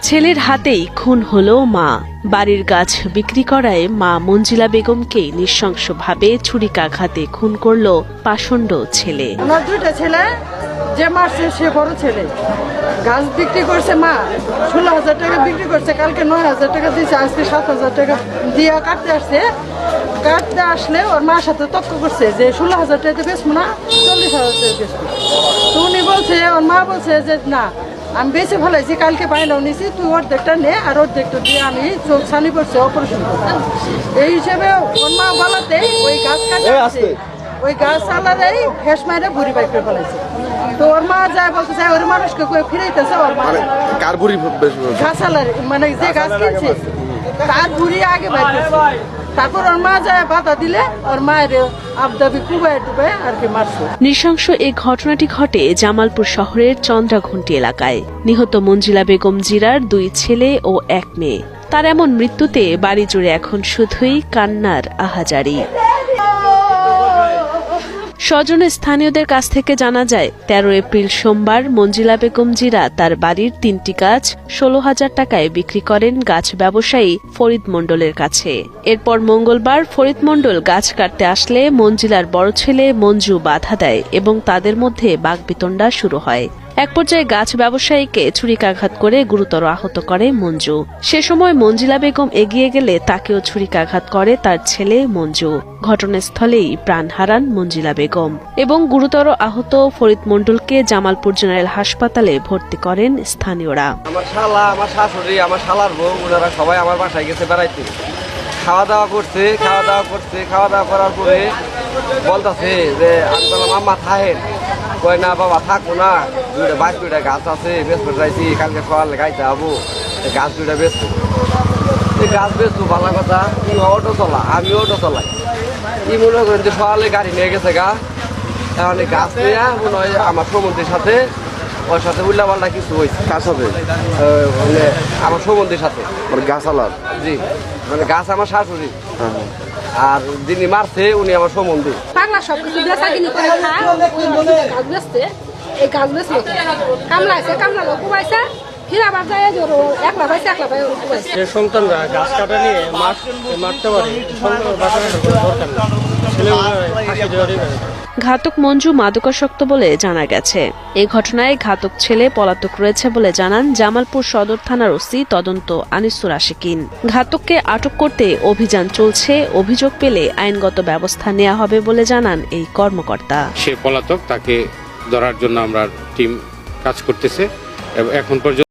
ছেলের হাতেই খুন হলো মা। বাড়ির গাছ বিক্রি করায় মা মঞ্জিলা বেগমকে নৃশংসভাবে ছুরিকাঘাতে খুন করল পাষণ্ড ছেলে। আমার দুইটা ছেলে, যে মারছে সে বড় ছেলে। গাছ বিক্রি করছে মা, 16,000 টাকা বিক্রি করছে, কালকে 9,000 টাকা দিয়েছে, আজকে 7,000 টাকা দিয়ে কাটতে আসছে। কাটতে আসলে ওর মার সাথে তর্ক করছে যে 16,000 টাকা বেচবো না, 40,000 টাকা বেচবো। তো উনি বলছে, ওর মা বলছে যে না, আমি বেশি ফেলাইছি, কালকে বাইনাও নিয়েছি, তুই অর্ধেকটা নে আর অর্ধেকটা দিয়ে আমি চোখ ছানি করছি, অপারেশন করছি। এই হিসেবে ওর মা বলাতেই ওই গাছ কাটছে, ওই গাছ চালারেই ফেস মাইরে বুড়ি বাইক করে ফেলাইছে। তো ওর মা যায় বলতে চাই ওর মানুষকে ফিরাইতেছে, ওর মা কার বুড়ি গাছ চালারে মানে যে গাছ কিনছে তার বুড়ি আগে বাইক করছে। তারপর ওর মা যায় বাধা দিলে ওর মায়ের আবদাবি কুবায় টুবায় আর কি মারছে। নৃশংস এই ঘটনাটি ঘটে জামালপুর শহরের চন্দ্রাঘুন্টি এলাকায়। নিহত মঞ্জিলা বেগম জিরার 2 ছেলে ও 1 মেয়ে। তার এমন মৃত্যুতে বাড়ি জুড়ে এখন শুধুই কান্নার আহাজারি। স্বজনের স্থানীয়দের কাছ থেকে জানা যায় 13 এপ্রিল সোমবার মঞ্জিলা বেগম জিরা তার বাড়ির 3টি গাছ 16,000 টাকায় বিক্রি করেন গাছ ব্যবসায়ী ফরিদ মণ্ডলের কাছে। এরপর মঙ্গলবার ফরিদ মণ্ডল গাছ কাটতে আসলে মঞ্জিলার বড় ছেলে মঞ্জু বাধা দেয় এবং তাদের মধ্যে বাকবিতণ্ডা শুরু হয়। এক পর্যায়ে গাছ ব্যবসায়ীকে ছুরিকাঘাত করে গুরুতর আহত করে মঞ্জু। সে সময় মঞ্জিলা বেগম এগিয়ে গেলে তাকেও ছুরিকাঘাত করে তার ছেলে মঞ্জু। ঘটনাস্থলেই প্রাণ হারান মঞ্জিলা বেগম এবং গুরুতর আহত ফরিদ মণ্ডলকে জামালপুর জেনারেল হাসপাতালে ভর্তি করেন স্থানীয়রা। আমার শালা, আমার শাশুড়ি, আমার শালার বউ, ওনারা সবাই আমার বাসায় গেছে বেড়াইতে। খাওয়া দাওয়া করার পরে বলতেছে যে আমি বললাম আম্মা থাকেন, কয় না বাবা থাকবো না, 2টা গাছ আছে বেচতে চাইছি, কালকে সকালে গাইতে যাবো, গাছ 2টা বেচবো। এই গাছ বেচবো ভালো কথা, অটো চলা, আমি অটো চলাই। মনে করেন যে সকালে গাড়ি নিয়ে গেছে গা, এখন এই গাছ নিয়ে মনে হয় আমার সম্বন্ধের সাথে ওর সাথে উল্লাপাল্লা কিছু হয়েছে। কার সাথে? মানে আমার সম্বন্ধের সাথে। গাছ আলার? জি, মানে গাছ আমার শাশুড়ি, আর যিনি মারছে উনি আমার সম্বন্ধী। পাগলা সবকিছু বেচা কিনি করে খায়, গাছ বেচতে, এই গাছ বেচলো কামলাইছে, কামলা লোক কুবাইছে, ফির আবার যায় একলা পাইছে, একলা পাই কুবাইছে। সন্তানরা গাছ কাটা নিয়ে মারতে পারে, ঘাতক মঞ্জু মাদকাসক্ত বলে জানা গেছে। এই ঘটনায় ঘাতক ছেলে পলাতক রয়েছে বলে জানান জামালপুর সদর থানার ওসি তদন্ত আনিসুর আশিকিন। ঘাতককে আটক করতে অভিযান চলছে, অভিযোগ পেলে আইনগত ব্যবস্থা নেওয়া হবে বলে জানান এই কর্মকর্তা। সে পলাতক, তাকে ধরার জন্য আমরা টিম কাজ করতেছে। এখন পর্যন্ত